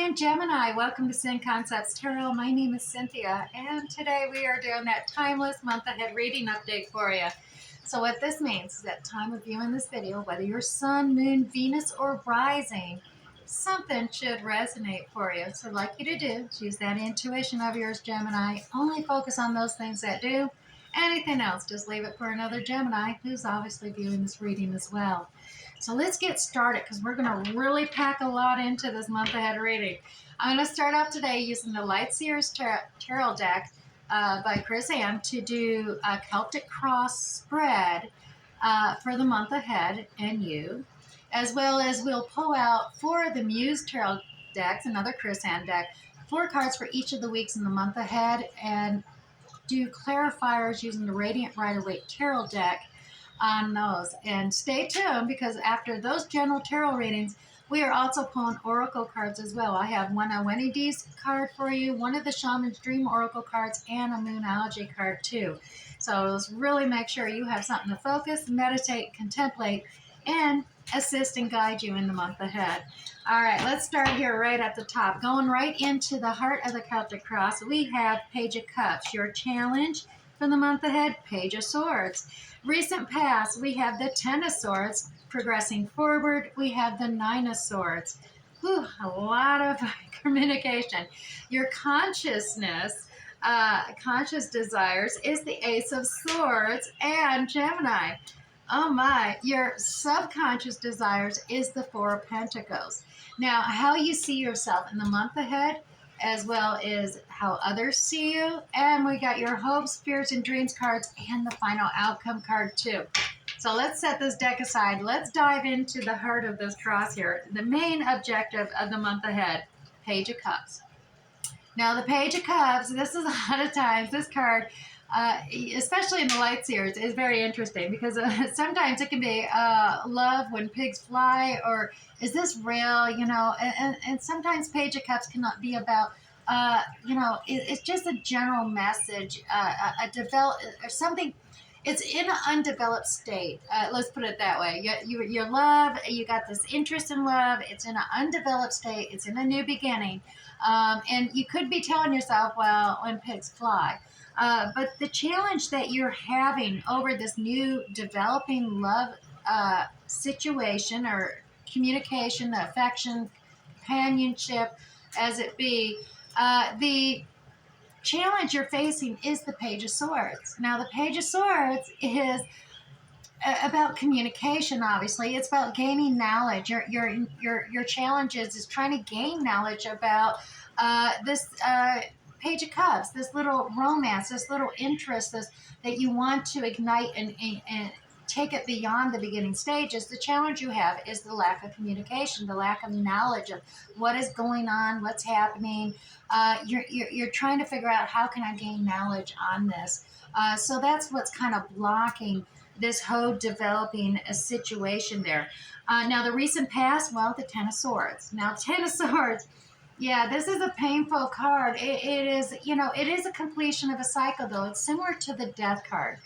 afternoon, Gemini. Welcome to Sin Concepts Tarot. My name is Cynthia, and today we are doing that timeless month ahead reading update for you. So what this means is that time of viewing this video, whether you're Sun, Moon, Venus, or Rising, something should resonate for you. So I'd like you to do is use that intuition of yours, Gemini. Only focus on those things that do. Anything else, just leave it for another Gemini who's obviously viewing this reading as well. So let's get started because we're going to really pack a lot into this month ahead reading. I'm going to start off today using the Light Seers Tarot deck by Chris Ann to do a Celtic Cross spread for the month ahead and you, as well as we'll pull out for the Muse Tarot decks, another Chris Ann deck, 4 cards for each of the weeks in the month ahead, and do clarifiers using the Radiant Rider-Waite Tarot deck on those. And stay tuned because after those general tarot readings, we are also pulling oracle cards as well. I have one a Winnie D's card for you, one of the Shaman's Dream Oracle cards, and a Moonology card too. So let's really make sure you have something to focus, meditate, contemplate, and assist and guide you in the month ahead. All right, let's start here right at the top. Going right into the heart of the Celtic Cross, we have Page of Cups. Your challenge for the month ahead, Page of Swords. Recent past, we have the 10 of Swords. Progressing forward, we have the 9 of Swords. Whew, a lot of communication. Your consciousness, conscious desires is the Ace of Swords and Gemini. Oh my, your subconscious desires is the 4 of Pentacles. Now, how you see yourself in the month ahead, as well as how others see you. And we got your hopes, fears, and dreams cards and the final outcome card too. So let's set this deck aside. Let's dive into the heart of this cross here. The main objective of the month ahead, Page of Cups. Now the Page of Cups, this is a lot of times, this card, especially in the Light Seers, is very interesting because sometimes it can be love when pigs fly, or is this real, you know, and sometimes Page of Cups cannot be about, you know, it's just a general message, a develop, or something. It's in an undeveloped state. Let's put it that way. You love, you got this interest in love. It's in an undeveloped state. It's in a new beginning. And you could be telling yourself, well, when pigs fly. But the challenge that you're having over this new developing love situation or communication, affection, companionship, as it be, the challenge you're facing is the Page of Swords. Now, the Page of Swords is about communication. Obviously, it's about gaining knowledge. Your challenge is trying to gain knowledge about this Page of Cups, this little romance, this little interest, this that you want to ignite and take it beyond the beginning stages. The challenge you have is the lack of communication, the lack of knowledge of what is going on, what's happening. You're trying to figure out how can I gain knowledge on this. So that's what's kind of blocking this whole developing a situation there. Now the recent past, well, the 10 of Swords. Now 10 of Swords, yeah, this is a painful card. It is, you know, it is a completion of a cycle though. It's similar to the Death card,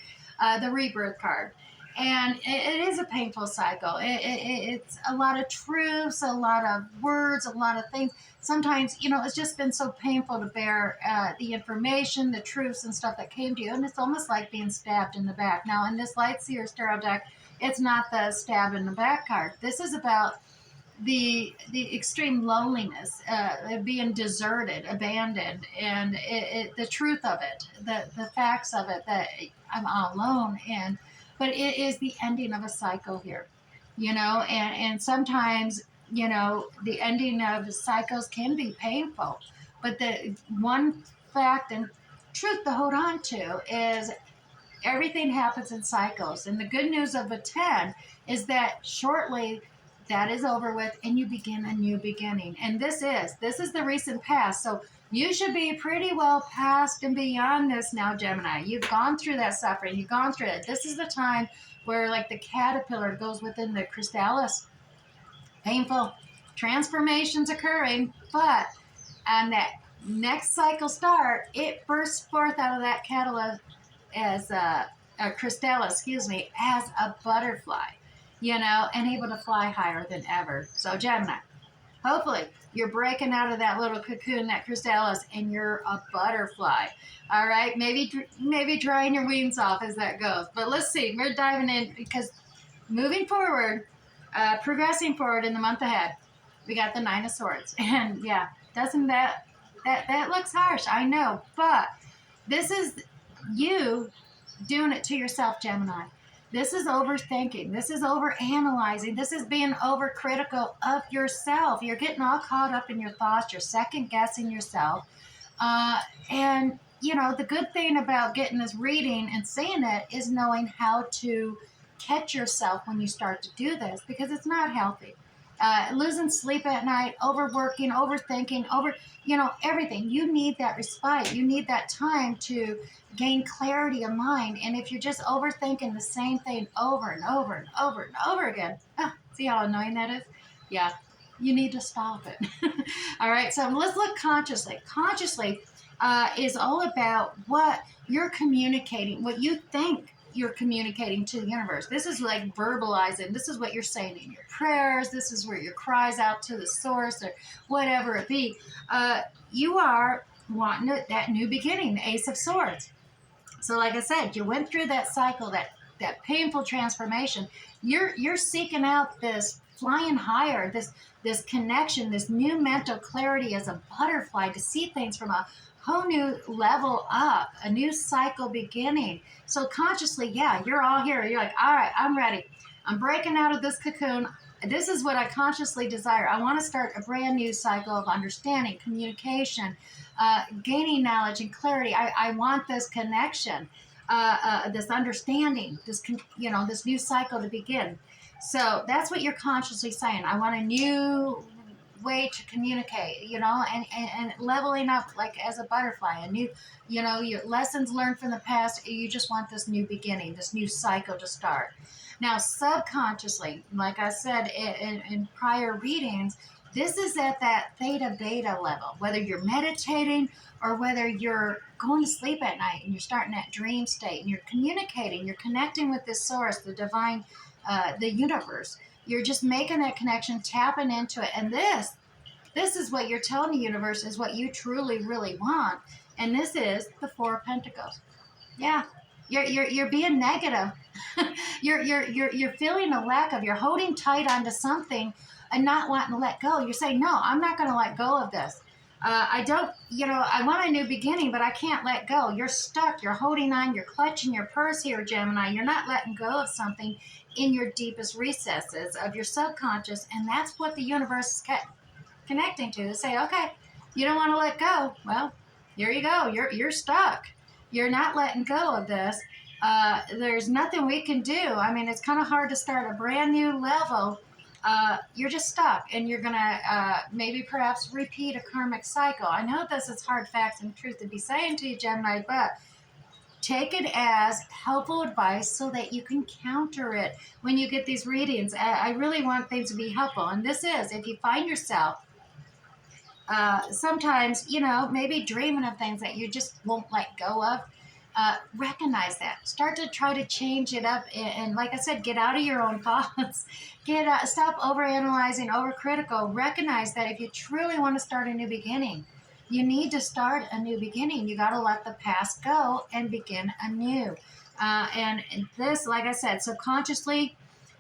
the Rebirth card. And it is a painful cycle. It's a lot of truths, a lot of words, a lot of things. Sometimes, you know, it's just been so painful to bear the information, the truths and stuff that came to you. And it's almost like being stabbed in the back. Now, in this Light Seers Tarot deck, it's not the stab in the back card. This is about the extreme loneliness, being deserted, abandoned, and the truth of it, the facts of it, that I'm all alone. But it is the ending of a cycle here, you know, and sometimes, you know, the ending of cycles can be painful. But the one fact and truth to hold on to is everything happens in cycles. And the good news of a 10 is that shortly that is over with and you begin a new beginning. And this is the recent past. So you should be pretty well past and beyond this now, Gemini. You've gone through that suffering. You've gone through it. This is the time where, like the caterpillar goes within the chrysalis. Painful transformations occurring, but on that next cycle start, it bursts forth out of that catalyst as a chrysalis, as a butterfly, you know, and able to fly higher than ever. So, Gemini, Hopefully, you're breaking out of that little cocoon, that chrysalis, and you're a butterfly. All right, maybe drying your wings off as that goes. But let's see, we're diving in because moving forward, progressing forward in the month ahead, we got the Nine of Swords, and yeah, doesn't that looks harsh? I know, but this is you doing it to yourself, Gemini. This is overthinking. This is overanalyzing. This is being overcritical of yourself. You're getting all caught up in your thoughts. You're second guessing yourself. And, you know, the good thing about getting this reading and seeing it is knowing how to catch yourself when you start to do this, because it's not healthy. Losing sleep at night, overworking, overthinking, everything. You need that respite. You need that time to gain clarity of mind. And if you're just overthinking the same thing over and over and over and over again, see how annoying that is? Yeah, you need to stop it. All right, so let's look consciously. Consciously is all about what you're communicating, what you think you're communicating to the universe. This is like verbalizing. This is what you're saying in your prayers. This is where your cries out to the source or whatever it be. You are wanting that new beginning, the Ace of Swords. So like I said, you went through that cycle, that painful transformation. You're seeking out this flying higher, this connection, this new mental clarity as a butterfly to see things from a whole new level up, a new cycle beginning. So consciously, yeah, you're all here. You're like, all right, I'm ready. I'm breaking out of this cocoon. This is what I consciously desire. I want to start a brand new cycle of understanding, communication, gaining knowledge and clarity. I want this connection, this understanding, this new cycle to begin. So that's what you're consciously saying. I want a new way to communicate, and leveling up like as a butterfly, a new, your lessons learned from the past. You just want this new beginning, this new cycle to start. Now, subconsciously, like I said in prior readings, this is at that theta beta level, whether you're meditating or whether you're going to sleep at night and you're starting that dream state and you're communicating, you're connecting with this source, the divine, the universe. You're just making that connection, tapping into it. And this is what you're telling the universe is what you truly, really want. And this is the Four of Pentacles. Yeah, you're being negative. you're feeling a lack of. You're holding tight onto something and not wanting to let go. You're saying, no, I'm not going to let go of this. I don't, I want a new beginning, but I can't let go. You're stuck. You're holding on. You're clutching your purse here, Gemini. You're not letting go of something in your deepest recesses of your subconscious. And that's what the universe is connecting to say, okay, you don't want to let go. Well, here you go. You're stuck. You're not letting go of this. There's nothing we can do. I mean, it's kind of hard to start a brand new level. You're just stuck, and you're going to maybe perhaps repeat a karmic cycle. I know this is hard facts and truth to be saying to you, Gemini, but take it as helpful advice so that you can counter it when you get these readings. I really want things to be helpful. And this is, if you find yourself sometimes, maybe dreaming of things that you just won't let go of, recognize that. Start to try to change it up. And like I said, get out of your own thoughts. Stop overanalyzing, overcritical. Recognize that if you truly want to start a new beginning, you need to start a new beginning. You got to let the past go and begin anew. And this, like I said, subconsciously,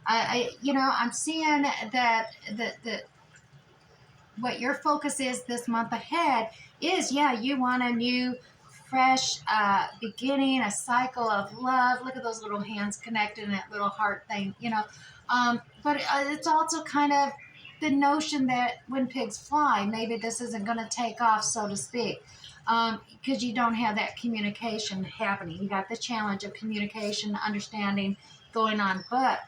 I'm seeing that what your focus is this month ahead is, you want a new, fresh beginning, a cycle of love. Look at those little hands connected in that little heart thing, But it's also kind of the notion that when pigs fly, maybe this isn't going to take off, so to speak, because you don't have that communication happening. You got the challenge of communication, understanding going on, but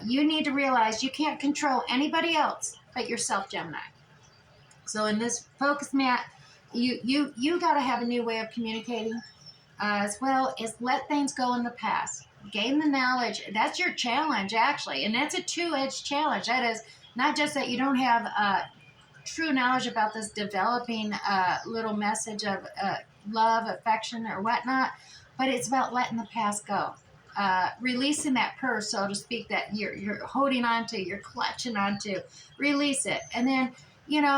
you need to realize you can't control anybody else but yourself, Gemini. So in this focus mat, you got to have a new way of communicating, as well as let things go in the past. Gain the knowledge. That's your challenge, actually, and that's a two-edged challenge. That is not just that you don't have true knowledge about this developing little message of love, affection, or whatnot, but it's about letting the past go. releasing that purse, so to speak, that you're holding on to, you're clutching onto. Release it. And then,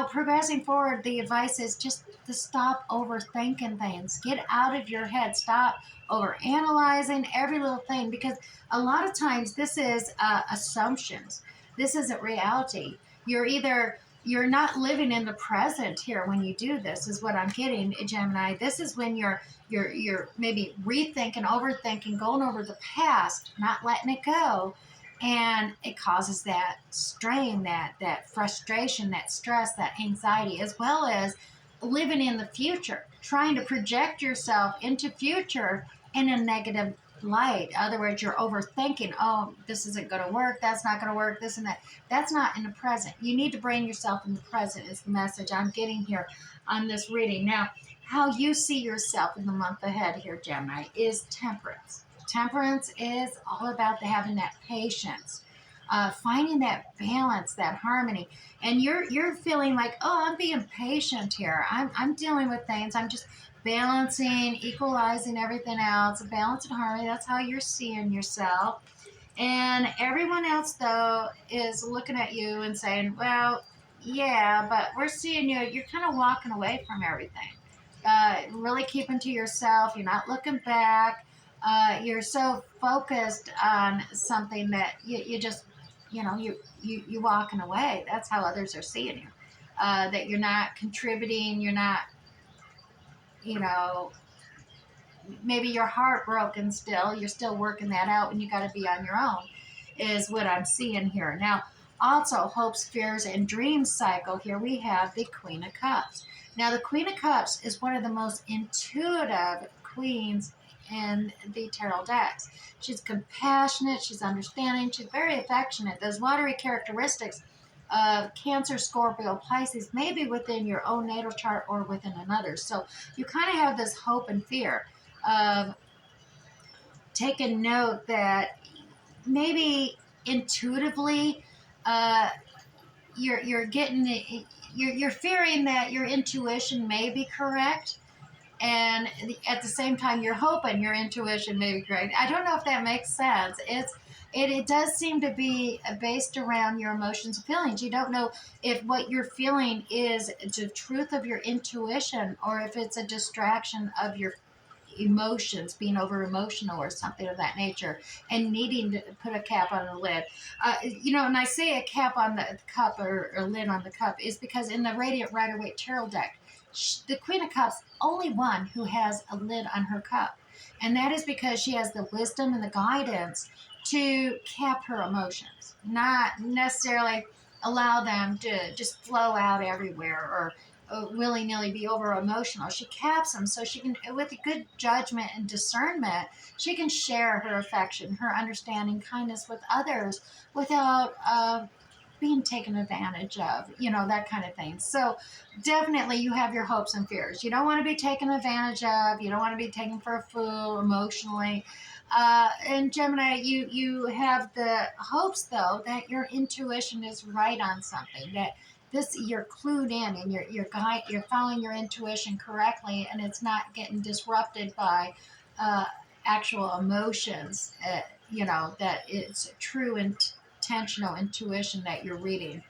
progressing forward, the advice is just to stop overthinking things. Get out of your head. Stop over analyzing every little thing, because a lot of times this is assumptions. This isn't reality. You're not living in the present here when you do this, is what I'm getting, Gemini. This is when you're maybe rethinking, overthinking, going over the past, not letting it go. And it causes that strain, that frustration, that stress, that anxiety, as well as living in the future, trying to project yourself into future in a negative light. In other words, you're overthinking, oh, this isn't going to work, that's not going to work, this and that. That's not in the present. You need to bring yourself in the present, is the message I'm getting here on this reading. Now, how you see yourself in the month ahead here, Gemini, is temperance. Temperance is all about having that patience, finding that balance, that harmony. And you're feeling like, oh, I'm being patient here. I'm dealing with things. I'm just balancing, equalizing everything else, balance and harmony. That's how you're seeing yourself. And everyone else, though, is looking at you and saying, well, yeah, but we're seeing you're kind of walking away from everything. Really keeping to yourself. You're not looking back. You're so focused on something that you just, you walking away. That's how others are seeing you. That you're not contributing. You're not, maybe you're heartbroken still. You're still working that out, and you got to be on your own, is what I'm seeing here. Now, also, hopes, fears, and dreams cycle. Here we have the Queen of Cups. Now, the Queen of Cups is one of the most intuitive queens in the tarot decks. She's compassionate, she's understanding, she's very affectionate. Those watery characteristics of Cancer, Scorpio, Pisces may be within your own natal chart or within another. So you kind of have this hope and fear of taking note that maybe intuitively you're getting you're fearing that your intuition may be correct, and at the same time you're hoping your intuition may be correct. I don't know if that makes sense. It does seem to be based around your emotions and feelings. You don't know if what you're feeling is the truth of your intuition, or if it's a distraction of your emotions, being over emotional or something of that nature, and needing to put a cap on the lid. And I say a cap on the cup, or lid on the cup, is because in the Radiant Rider-Waite Tarot deck, the Queen of Cups, only one who has a lid on her cup. And that is because she has the wisdom and the guidance to cap her emotions, not necessarily allow them to just flow out everywhere, or willy-nilly be over emotional. She caps them so she can, with good judgment and discernment, she can share her affection, her understanding, kindness with others without being taken advantage of, that kind of thing. So definitely you have your hopes and fears. You don't want to be taken advantage of. You don't want to be taken for a fool emotionally. And Gemini, you have the hopes, though, that your intuition is right on something, that you're clued in, and you're following your intuition correctly, and it's not getting disrupted by actual emotions. That it's true intentional intuition that you're reading.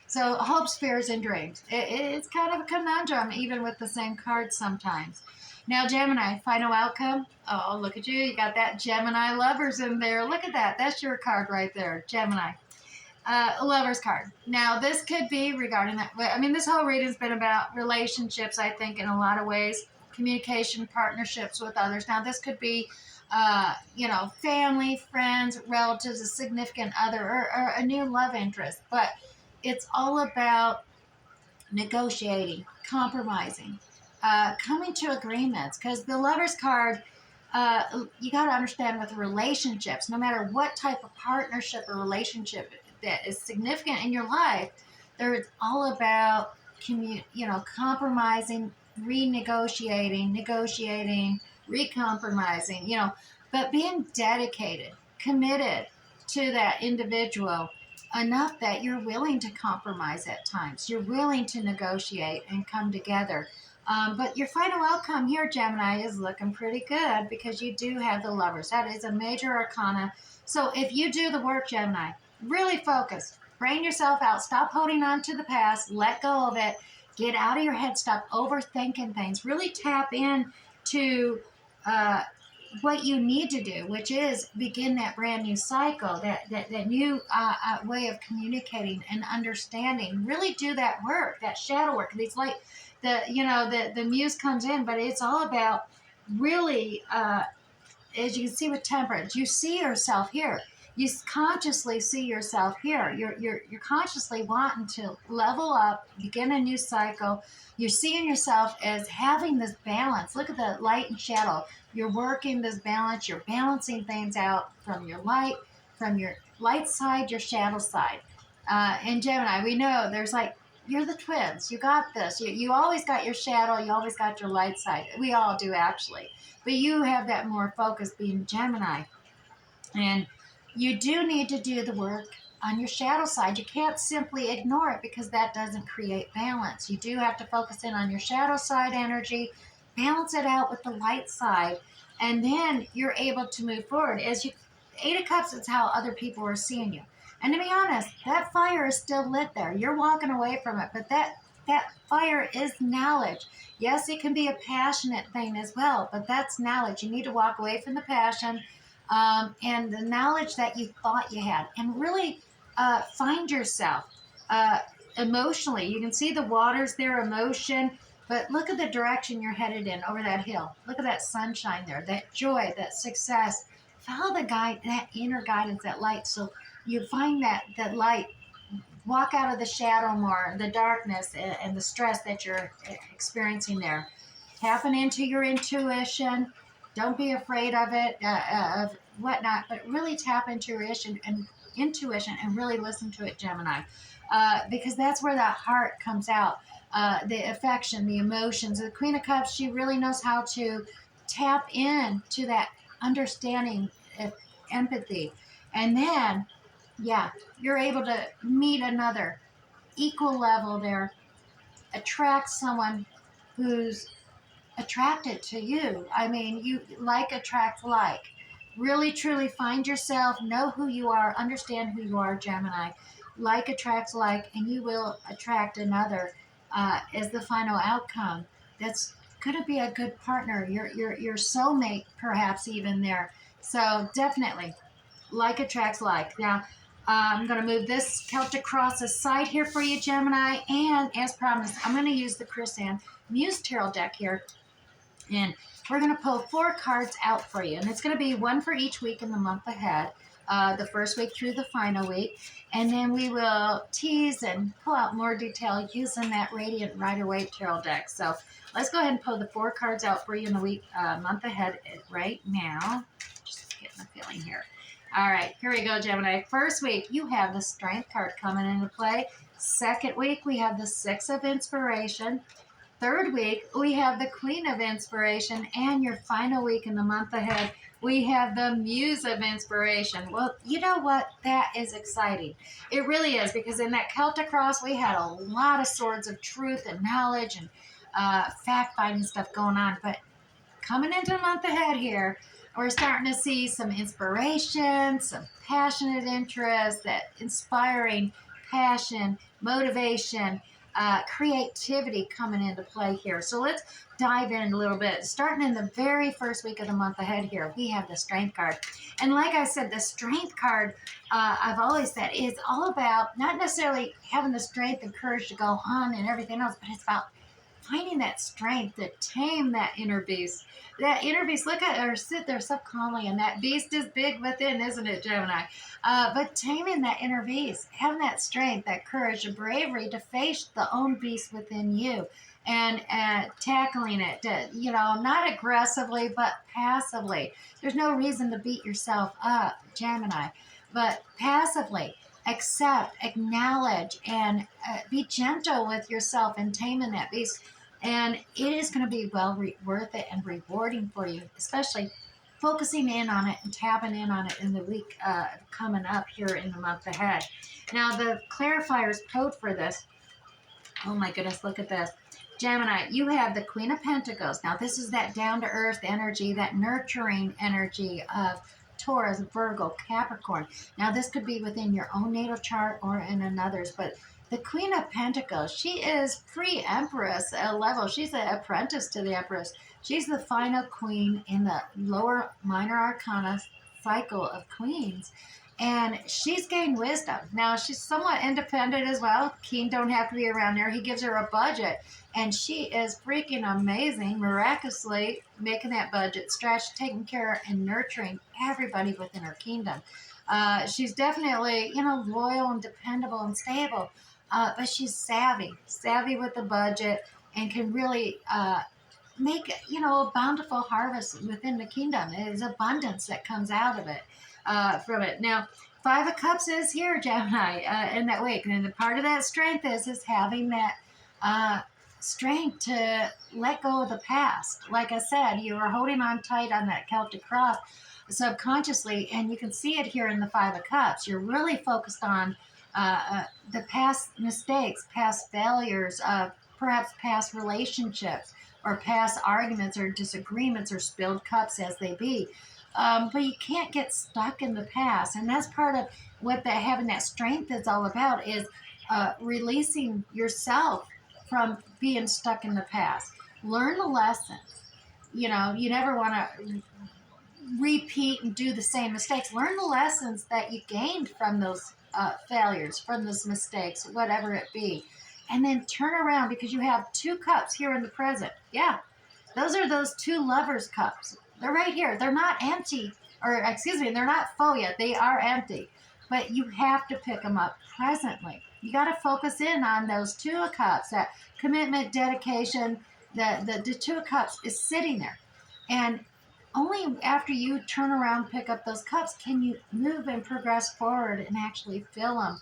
So hopes, fears, and dreams. It's kind of a conundrum, even with the same card sometimes. Now, Gemini, final outcome. Oh, look at you. You got that Gemini lovers in there. Look at that. That's your card right there, Gemini. Lover's card. Now, this could be regarding that. This whole reading's been about relationships, I think, in a lot of ways. Communication, partnerships with others. Now, this could be, family, friends, relatives, a significant other, or a new love interest. But it's all about negotiating, compromising, coming to agreements. Because the Lover's card, you got to understand, with relationships, no matter what type of partnership or relationship that is significant in your life, it's all about compromising, renegotiating, negotiating, recompromising, but being dedicated, committed to that individual enough that you're willing to compromise at times. You're willing to negotiate and come together. But your final outcome here, Gemini, is looking pretty good because you do have the Lovers. That is a major arcana. So if you do the work, Gemini, really focus, brain yourself out, stop holding on to the past, let go of it, get out of your head, stop overthinking things, really tap in to what you need to do, which is begin that brand new cycle, that new way of communicating and understanding. Really do that work, that shadow work. It's like the muse comes in, but it's all about really, as you can see with temperance, you see yourself here. You consciously see yourself here. You're consciously wanting to level up, begin a new cycle. You're seeing yourself as having this balance. Look at the light and shadow. You're working this balance. You're balancing things out from your light side, your shadow side. In Gemini, we know there's like, you're the twins. You got this. You always got your shadow. You always got your light side. We all do, actually. But you have that more focus being Gemini. And you do need to do the work on your shadow side. You can't simply ignore it because that doesn't create balance. You do have to focus in on your shadow side energy, balance it out with the light side, and then you're able to move forward. As you, Eight of Cups is how other people are seeing you. And to be honest, that fire is still lit there. You're walking away from it, but that fire is knowledge. Yes, it can be a passionate thing as well, but that's knowledge. You need to walk away from the passion and the knowledge that you thought you had, and really find yourself emotionally. You can see the waters there, emotion, but look at the direction you're headed in over that hill. Look at that sunshine there, that joy, that success. Follow the guide, that inner guidance, that light. So you find that light. Walk out of the shadow more, the darkness, and the stress that you're experiencing there. Tapping into your intuition. Don't be afraid of it, of whatnot, but really tap into your intuition and really listen to it, Gemini, because that's where that heart comes out. The affection, the emotions. The Queen of Cups, she really knows how to tap in to that understanding, empathy, and then yeah, you're able to meet another equal level there, attract someone who's attracted to you. I mean, you like attract like. Really, truly find yourself, know who you are, understand who you are, Gemini. Like attracts like, and you will attract another as the final outcome. That's going to be a good partner, your soulmate, perhaps even there. So definitely, like attracts like. Now, I'm going to move this Celtic cross aside here for you, Gemini. And as promised, I'm going to use the Chrysan Muse Tarot deck here. And we're going to pull 4 cards out for you. And it's going to be one for each week in the month ahead. The first week through the final week. And then we will tease and pull out more detail using that Radiant Rider-Waite Tarot deck. So let's go ahead and pull the 4 cards out for you in the week, month ahead right now. Just getting a feeling here. All right, here we go, Gemini. First week, you have the Strength card coming into play. Second week, we have the 6 of Inspiration. Third week, we have the Queen of Inspiration. And your final week in the month ahead, we have the Muse of Inspiration. Well, you know what? That is exciting. It really is, because in that Celtic cross, we had a lot of swords of truth and knowledge and fact-finding stuff going on. But coming into the month ahead here, we're starting to see some inspiration, some passionate interest, that inspiring passion, motivation, creativity coming into play here. So let's dive in a little bit. Starting in the very first week of the month ahead here, we have the Strength card. And like I said, the Strength card, I've always said, is all about not necessarily having the strength and courage to go on and everything else, but it's about finding that strength to tame that inner beast. That inner beast, look at her sit there so calmly, and that beast is big within, isn't it, Gemini? But taming that inner beast, having that strength, that courage, the bravery to face the own beast within you, and tackling it, not aggressively, but passively. There's no reason to beat yourself up, Gemini, but passively. Accept, acknowledge, and be gentle with yourself in taming that beast. And it is going to be worth it and rewarding for you, especially focusing in on it and tapping in on it in the week coming up here in the month ahead. Now, the clarifier's code for this, oh my goodness, look at this. Gemini, you have the Queen of Pentacles. Now, this is that down-to-earth energy, that nurturing energy of Taurus, Virgo, Capricorn. Now, this could be within your own natal chart or in another's, but the Queen of Pentacles, she is pre-Empress level. She's an apprentice to the Empress. She's the final queen in the lower minor arcana cycle of queens. And she's gained wisdom. Now, she's somewhat independent as well. King don't have to be around there. He gives her a budget. And she is freaking amazing, miraculously making that budget stretch, taking care and nurturing everybody within her kingdom. She's definitely, loyal and dependable and stable. But she's savvy with the budget, and can really make, a bountiful harvest within the kingdom. There's abundance that comes out of it. From it. Now, Five of Cups is here, Gemini, in that week. And the part of that strength is having that strength to let go of the past. Like I said, you are holding on tight on that Celtic cross subconsciously, and you can see it here in the Five of Cups. You're really focused on the past mistakes, past failures, perhaps past relationships, or past arguments or disagreements or spilled cups as they be. But you can't get stuck in the past, and that's part of what having that strength is all about, is releasing yourself from being stuck in the past. Learn the lessons. You never want to repeat and do the same mistakes. Learn the lessons that you gained from those failures, from those mistakes, whatever it be, and then turn around, because you have two cups here in the present. Yeah, those are those two lovers' cups. They're right here. They're not empty, or excuse me, they're not full yet. They are empty, but you have to pick them up presently. You got to focus in on those Two of Cups, that commitment, dedication. The Two of Cups is sitting there, and only after you turn around, pick up those cups, can you move and progress forward and actually fill them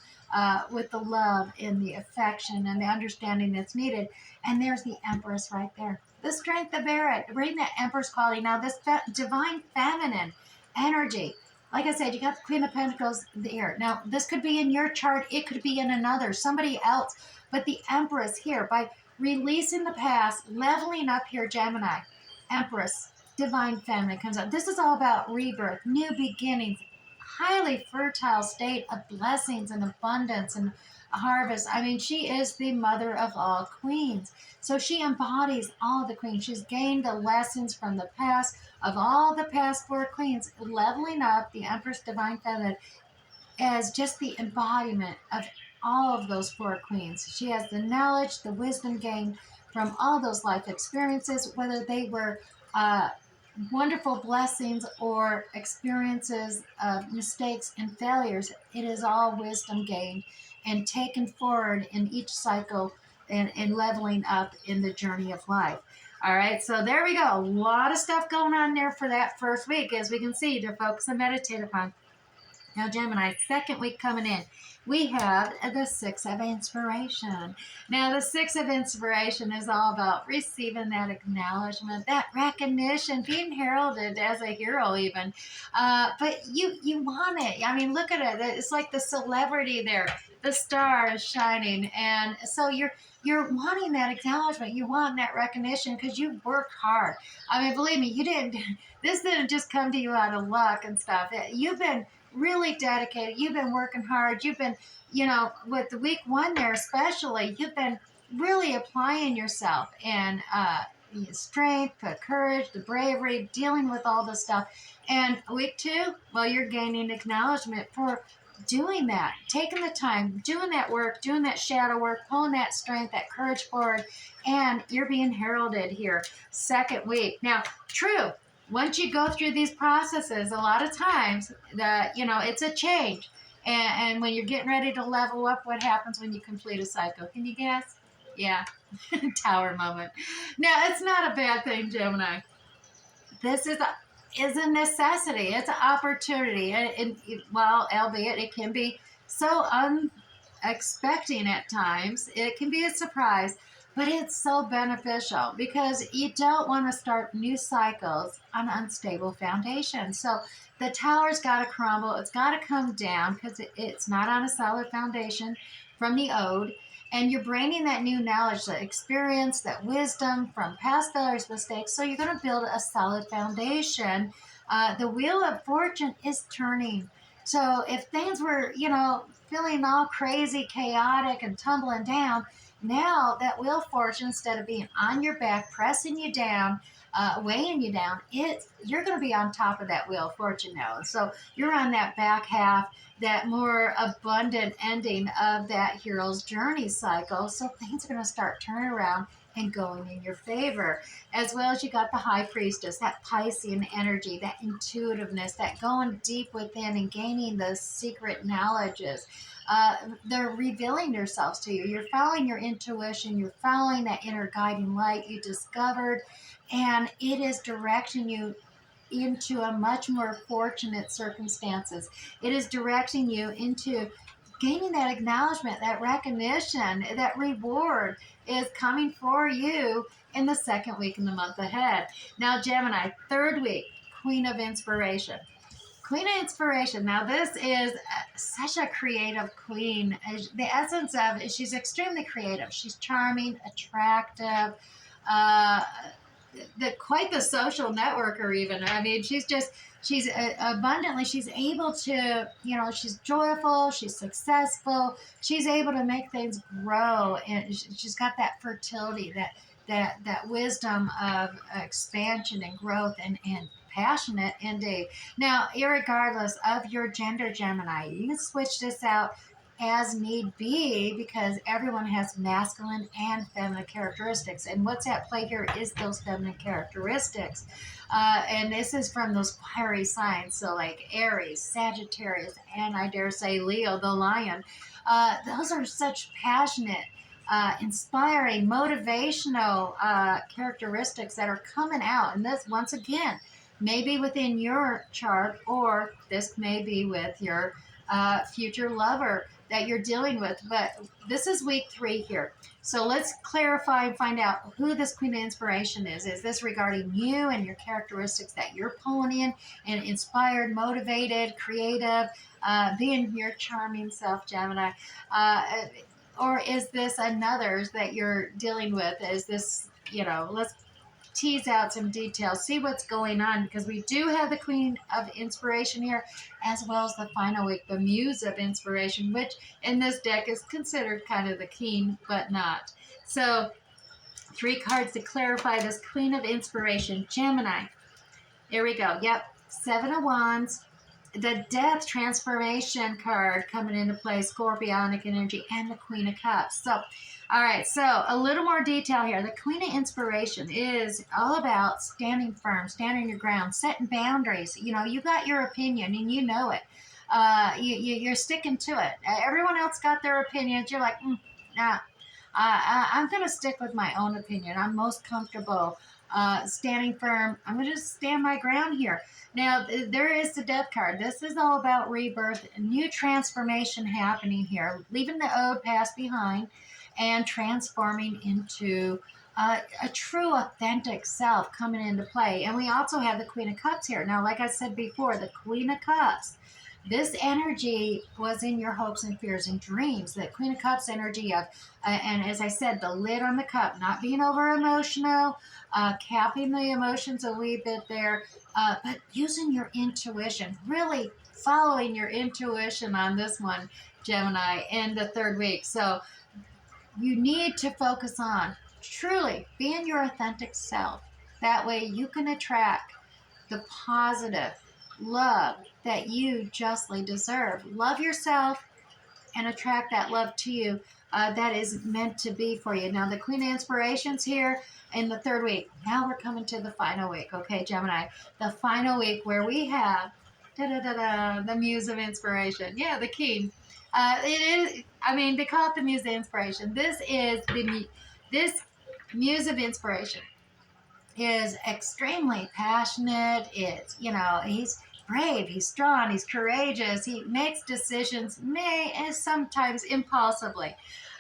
with the love and the affection and the understanding that's needed. And there's the Empress right there. The strength to bear it, bring that Empress quality. Now, this divine feminine energy, like I said, you got the Queen of Pentacles there. Now, this could be in your chart. It could be in another, somebody else. But the Empress here, by releasing the past, leveling up here, Gemini, Empress, divine feminine comes out. This is all about rebirth, new beginnings, highly fertile state of blessings and abundance and harvest. I mean, she is the mother of all queens. So she embodies all the queens. She's gained the lessons from the past of all the past four queens, leveling up the Empress Divine Feminine as just the embodiment of all of those four queens. She has the knowledge, the wisdom gained from all those life experiences, whether they were wonderful blessings or experiences of mistakes and failures. It is all wisdom gained and taken forward in each cycle, and leveling up in the journey of life. All right, so there we go. A lot of stuff going on there for that first week, as we can see, to focus and meditate upon. Now, Gemini, second week coming in, we have the Six of Inspiration. Now, the Six of Inspiration is all about receiving that acknowledgement, that recognition, being heralded as a hero even. But you want it. I mean, look at it. It's like the celebrity there. The star is shining. And so you're wanting that acknowledgement. You want that recognition because you worked hard. I mean, believe me, this didn't just come to you out of luck and stuff. You've been really dedicated. You've been working hard. You've been, with the week one there especially, you've been really applying yourself and strength, the courage, the bravery, dealing with all this stuff. And week two, well, you're gaining acknowledgement for doing that, taking the time, doing that work, doing that shadow work, pulling that strength, that courage forward, and you're being heralded here. Second week. Now, true. Once you go through these processes, a lot of times, it's a change. And when you're getting ready to level up, what happens when you complete a cycle? Can you guess? Yeah, tower moment. Now, it's not a bad thing, Gemini. This is a necessity. It's an opportunity. Well, albeit it can be so unexpected at times. It can be a surprise. But it's so beneficial because you don't want to start new cycles on unstable foundation. So the tower's got to crumble. It's got to come down because it's not on a solid foundation from the ode. And you're bringing that new knowledge, that experience, that wisdom from past failures, mistakes. So you're going to build a solid foundation. The wheel of fortune is turning. So if things were, feeling all crazy, chaotic, and tumbling down, now that wheel of fortune, instead of being on your back, pressing you down, weighing you down, you're going to be on top of that wheel of fortune now. So you're on that back half, that more abundant ending of that hero's journey cycle. So things are going to start turning around and going in your favor. As well as you got the high priestess, that Piscean energy, that intuitiveness, that going deep within and gaining those secret knowledges. They're revealing themselves to you. You're following your intuition. You're following that inner guiding light you discovered, and it is directing you into a much more fortunate circumstances. It is directing you into gaining that acknowledgement, that recognition, that reward is coming for you in the second week in the month ahead. Now, Gemini, third week, Queen of Inspiration. Queen of Inspiration. Now, this is such a creative queen. The essence of it, she's extremely creative. She's charming, attractive, uh, quite the social networker even. I mean, she's abundantly, she's able to, she's joyful, she's successful, she's able to make things grow, and she's got that fertility, that wisdom of expansion and growth, and passionate indeed. Now, irregardless of your gender, Gemini, you can switch this out as need be, because everyone has masculine and feminine characteristics. And what's at play here is those feminine characteristics. And this is from those fiery signs. So like Aries, Sagittarius, and I dare say Leo, the lion. Those are such passionate, inspiring, motivational characteristics that are coming out. And this, once again, may be within your chart, or this may be with your future lover that you're dealing with. But this is week 3 here. So let's clarify and find out who this Queen of Inspiration is. Is this regarding you and your characteristics that you're pulling in and inspired, motivated, creative, being your charming self, Gemini? Or is this another's that you're dealing with? Is this, let's tease out some details, see what's going on, because we do have the Queen of Inspiration here, as well as the final week, the Muse of Inspiration, which in this deck is considered kind of the king, but not. So 3 cards to clarify this Queen of Inspiration, Gemini. Here we go. Yep, 7 of Wands, the Death Transformation card coming into play, Scorpionic energy, and the Queen of Cups. So, all right, so a little more detail here. The Queen of Inspiration is all about standing firm, standing your ground, setting boundaries. You got your opinion, and you know it. You're sticking to it. Everyone else got their opinions. You're like, nah, I'm going to stick with my own opinion. I'm most comfortable standing firm. I'm going to just stand my ground here. Now, there is the Death card. This is all about rebirth, new transformation happening here, leaving the old past behind and transforming into a true, authentic self coming into play. And we also have the Queen of Cups here. Now, like I said before, the Queen of Cups, this energy was in your hopes and fears and dreams. The Queen of Cups energy of, and as I said, the lid on the cup, not being over emotional, capping the emotions a wee bit there, but using your intuition, really following your intuition on this one, Gemini, in the 3rd week. So you need to focus on truly being your authentic self. That way you can attract the positive love that you justly deserve. Love yourself and attract that love to you that is meant to be for you. Now, the Queen of Inspiration's here in the 3rd week. Now we're coming to the final week, okay, Gemini? The final week where we have the Muse of Inspiration. Yeah, the king. It is, they call it the Muse of Inspiration. This Muse of Inspiration is extremely passionate. It's, he's brave, he's strong, he's courageous, he makes decisions, and sometimes impulsively.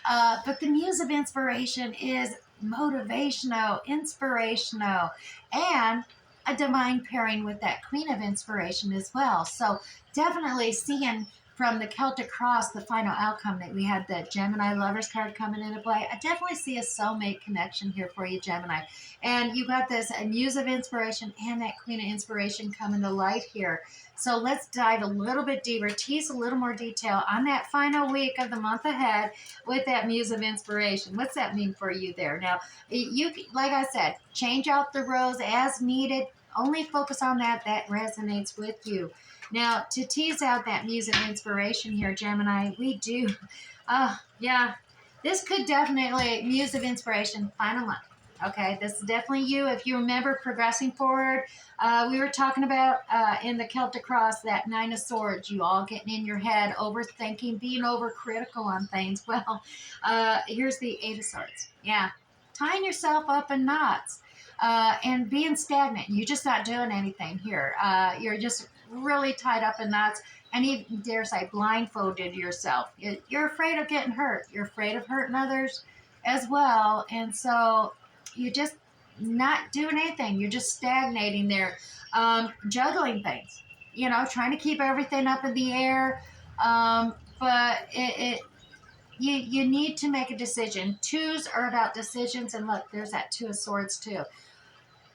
But the Muse of Inspiration is motivational, inspirational, and a divine pairing with that Queen of Inspiration as well. So definitely seeing from the Celtic cross, the final outcome that we had that Gemini lovers card coming into play. I definitely see a soulmate connection here for you, Gemini. And you got this muse of inspiration and that queen of inspiration coming to light here. So let's dive a little bit deeper, tease a little more detail on that final week of the month ahead with that muse of inspiration. What's that mean for you there? Now, you, like I said, change out the rows as needed. Only focus on that resonates with you. Now, to tease out that muse of inspiration here, Gemini, we do, yeah, this could definitely, muse of inspiration, final month. Okay, this is definitely you. If you remember progressing forward, we were talking about in the Celtic cross, that Nine of Swords, you all getting in your head, overthinking, being overcritical on things. Well, here's the Eight of Swords. Yeah, tying yourself up in knots and being stagnant. You're just not doing anything here. You're just really tied up in knots, and you dare say blindfolded yourself. You're afraid of getting hurt. You're afraid of hurting others as well, and so you're just not doing anything. You're just stagnating there, juggling things, trying to keep everything up in the air. But you need to make a decision. Twos are about decisions, and look, there's that Two of Swords too.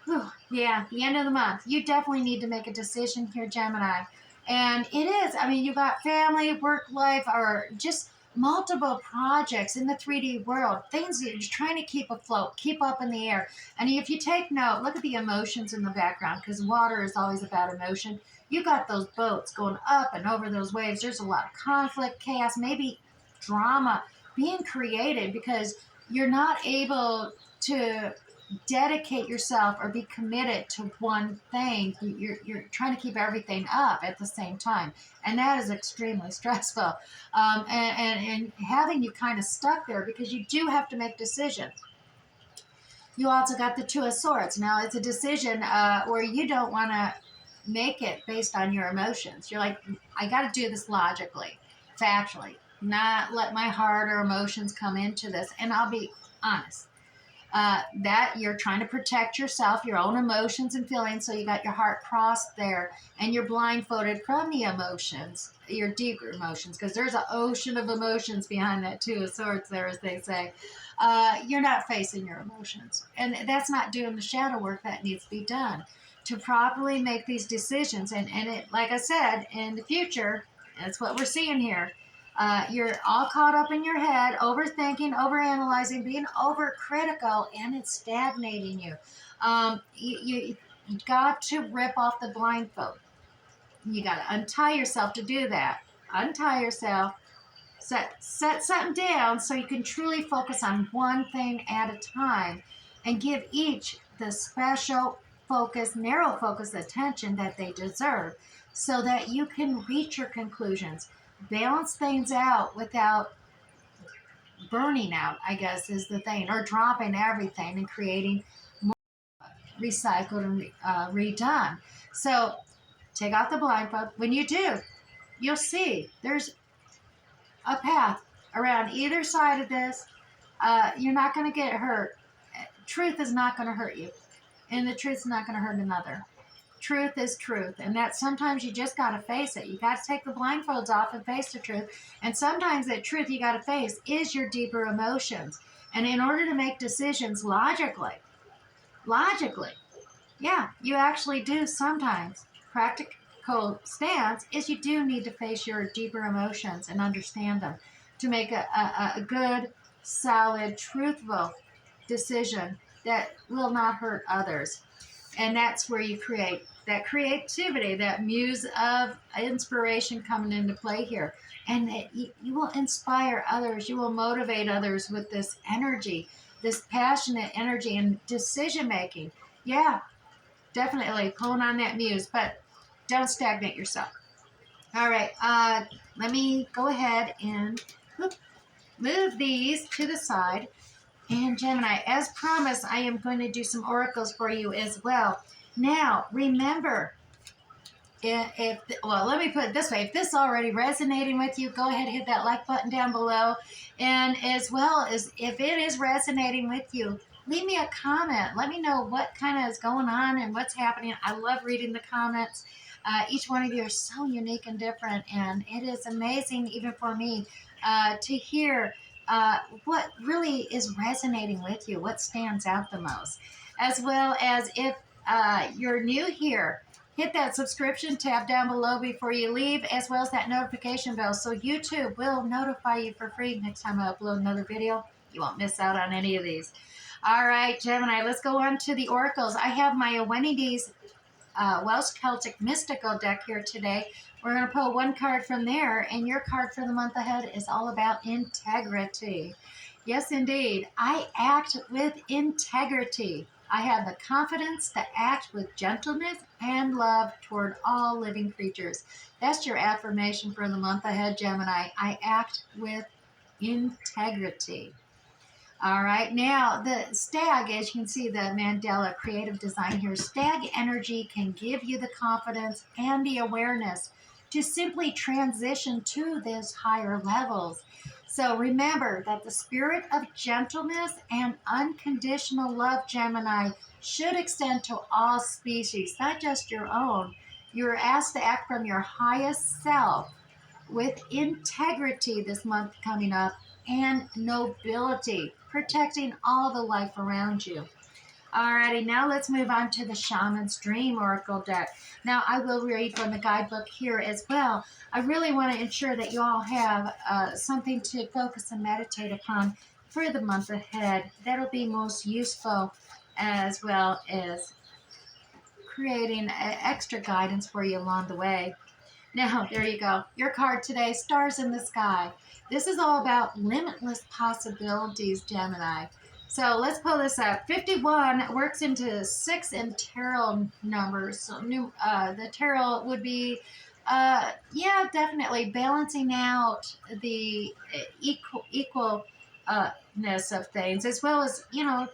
Whew, yeah, the end of the month. You definitely need to make a decision here, Gemini. And it is, you got family, work life, or just multiple projects in the 3D world, things that you're trying to keep afloat, keep up in the air. And if you take note, look at the emotions in the background, because water is always about emotion. You got those boats going up and over those waves. There's a lot of conflict, chaos, maybe drama being created because you're not able to dedicate yourself or be committed to one thing. You're trying to keep everything up at the same time, and that is extremely stressful, and having you kind of stuck there because you do have to make decisions. You also got the Two of Swords. Now it's a decision where you don't want to make it based on your emotions. You're like, I got to do this logically, factually, not let my heart or emotions come into this. And I'll be honest, that you're trying to protect yourself, your own emotions and feelings. So you got your heart crossed there, and you're blindfolded from the emotions, your deeper emotions, because there's an ocean of emotions behind that Two of Swords there, as they say. You're not facing your emotions, and that's not doing the shadow work that needs to be done to properly make these decisions. And it, like I said, in the future, that's what we're seeing here. You're all caught up in your head, overthinking, overanalyzing, being overcritical, and it's stagnating you. You got to rip off the blindfold. You got to untie yourself to do that. Untie yourself, set something down so you can truly focus on one thing at a time and give each the special focus, narrow focus attention that they deserve so that you can reach your conclusions. Balance things out without burning out, I guess, is the thing, or dropping everything and creating more recycled and redone. So take off the blindfold. When you do, you'll see there's a path around either side of this. You're not going to get hurt. Truth is not going to hurt you, and the truth is not going to hurt another. Truth is truth, and that sometimes you just got to face it. You got to take the blindfolds off and face the truth. And sometimes that truth you got to face is your deeper emotions. And in order to make decisions logically, yeah, you actually do sometimes. Practical stance is you do need to face your deeper emotions and understand them to make a good, solid, truthful decision that will not hurt others. And that's where you create that creativity, that muse of inspiration coming into play here. And you will inspire others. You will motivate others with this energy, this passionate energy and decision making. Yeah, definitely pulling on that muse, but don't stagnate yourself. All right, let me go ahead and move these to the side. And Gemini, as promised, I am going to do some oracles for you as well. Now, remember, well, let me put it this way. If this is already resonating with you, go ahead and hit that like button down below. And as well as if it is resonating with you, leave me a comment. Let me know what kind of is going on and what's happening. I love reading the comments. Each one of you are so unique and different, and it is amazing, even for me, to hear what really is resonating with you, what stands out the most. As well as if you're new here, hit that subscription tab down below before you leave, as well as that notification bell, so YouTube will notify you for free next time I upload another video. You won't miss out on any of these. All right, Gemini, let's go on to the oracles. I have my Ewenides Welsh Celtic Mystical deck here today. We're going to pull one card from there, and your card for the month ahead is all about integrity. Yes, indeed. I act with integrity. I have the confidence to act with gentleness and love toward all living creatures. That's your affirmation for the month ahead, Gemini. I act with integrity. All right, now the stag, as you can see, the Mandela creative design here, stag energy can give you the confidence and the awareness to simply transition to those higher levels. So remember that the spirit of gentleness and unconditional love, Gemini, should extend to all species, not just your own. You're asked to act from your highest self with integrity this month coming up and nobility, protecting all the life around you. Alrighty, now let's move on to the Shaman's Dream Oracle deck. Now, I will read from the guidebook here as well. I really want to ensure that you all have something to focus and meditate upon for the month ahead. That'll be most useful, as well as creating extra guidance for you along the way. Now, there you go. Your card today, Stars in the Sky. This is all about limitless possibilities, Gemini. So let's pull this up. 51 works into 6 in tarot numbers. So the tarot would be, yeah, definitely balancing out the equalness of things, as well as,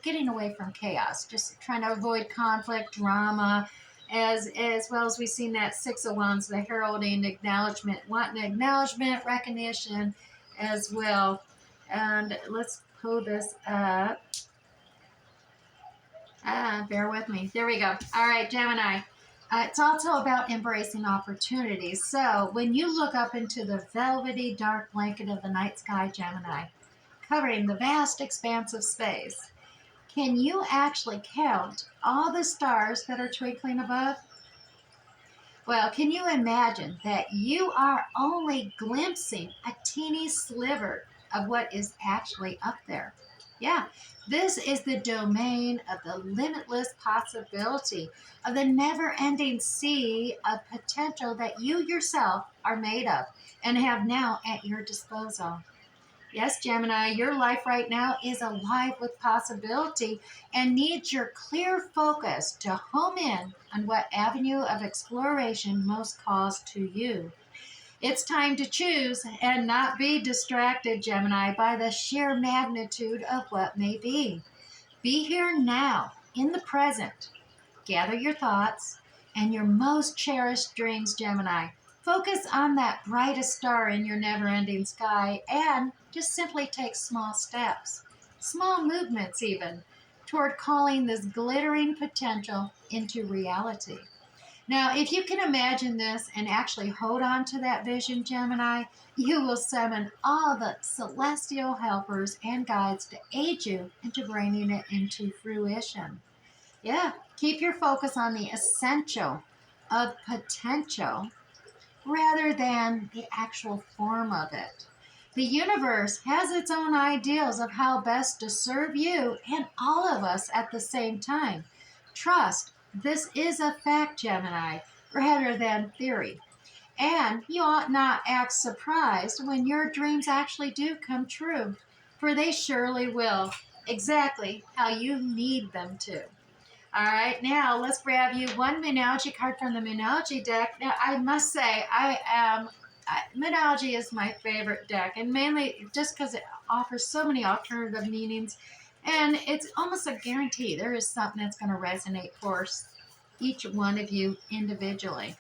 getting away from chaos, just trying to avoid conflict, drama, as well as we've seen that 6 of Wands, the heralding, acknowledgement, wanting acknowledgement, recognition as well. And let's pull this up. Bear with me. There we go. All right, Gemini. It's also about embracing opportunities. So when you look up into the velvety dark blanket of the night sky, Gemini, covering the vast expanse of space, can you actually count all the stars that are twinkling above? Well, can you imagine that you are only glimpsing a teeny sliver of what is actually up there? Yeah, this is the domain of the limitless possibility, of the never-ending sea of potential that you yourself are made of and have now at your disposal. Yes, Gemini, your life right now is alive with possibility and needs your clear focus to home in on what avenue of exploration most calls to you. It's time to choose and not be distracted, Gemini, by the sheer magnitude of what may be. Be here now, in the present. Gather your thoughts and your most cherished dreams, Gemini. Focus on that brightest star in your never-ending sky and just simply take small steps, small movements even, toward calling this glittering potential into reality. Now, if you can imagine this and actually hold on to that vision, Gemini, you will summon all the celestial helpers and guides to aid you into bringing it into fruition. Yeah, keep your focus on the essential of potential rather than the actual form of it. The universe has its own ideals of how best to serve you and all of us at the same time. Trust, this is a fact, Gemini, rather than theory. And you ought not act surprised when your dreams actually do come true, for they surely will, exactly how you need them to. All right, now let's grab you one Moonology card from the Moonology deck. Now, I must say, Moonology is my favorite deck, and mainly just because it offers so many alternative meanings, and it's almost a guarantee there is something that's going to resonate for each one of you individually,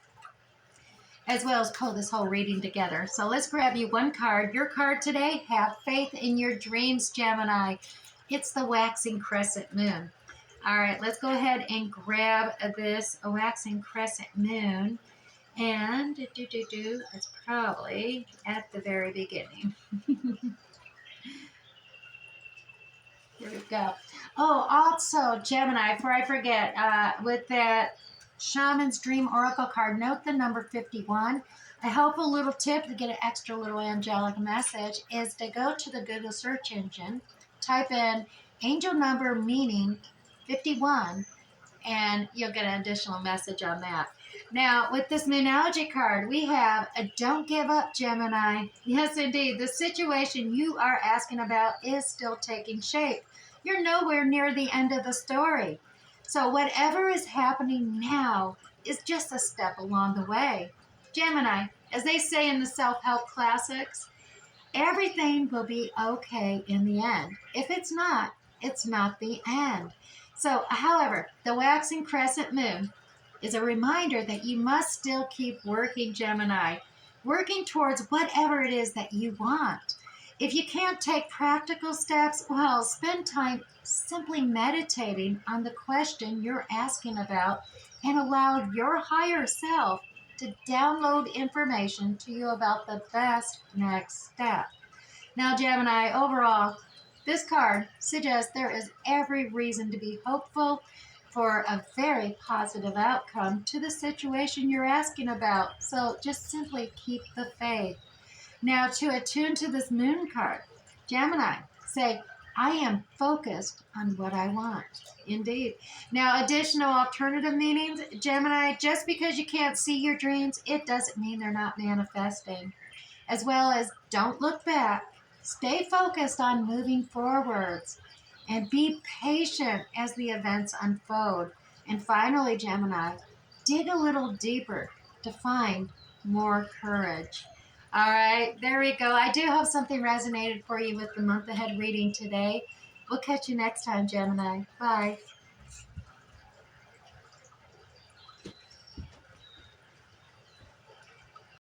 as well as pull this whole reading together. So let's grab you one card. Your card today, Have Faith in Your Dreams, Gemini. It's the Waxing Crescent Moon. All right, let's go ahead and grab this waxing crescent moon. And it's probably at the very beginning. Here we go. Oh, also, Gemini, before I forget, with that Shaman's Dream Oracle card, note the number 51. A helpful little tip to get an extra little angelic message is to go to the Google search engine, type in angel number meaning 51, and you'll get an additional message on that. Now, with this Moonology card, we have a don't give up, Gemini. Yes, indeed. The situation you are asking about is still taking shape. You're nowhere near the end of the story. So whatever is happening now is just a step along the way. Gemini, as they say in the self-help classics, everything will be okay in the end. If it's not the end. So, however, the waxing crescent moon is a reminder that you must still keep working, Gemini, working towards whatever it is that you want. If you can't take practical steps, well, spend time simply meditating on the question you're asking about and allow your higher self to download information to you about the best next step. Now, Gemini, overall, this card suggests there is every reason to be hopeful for a very positive outcome to the situation you're asking about. So just simply keep the faith. Now, to attune to this moon card, Gemini, say, I am focused on what I want. Indeed. Now, additional alternative meanings, Gemini, just because you can't see your dreams, it doesn't mean they're not manifesting. As well as don't look back, stay focused on moving forwards, and be patient as the events unfold. And finally, Gemini, dig a little deeper to find more courage. All right, there we go. I do hope something resonated for you with the month ahead reading today. We'll catch you next time, Gemini. Bye.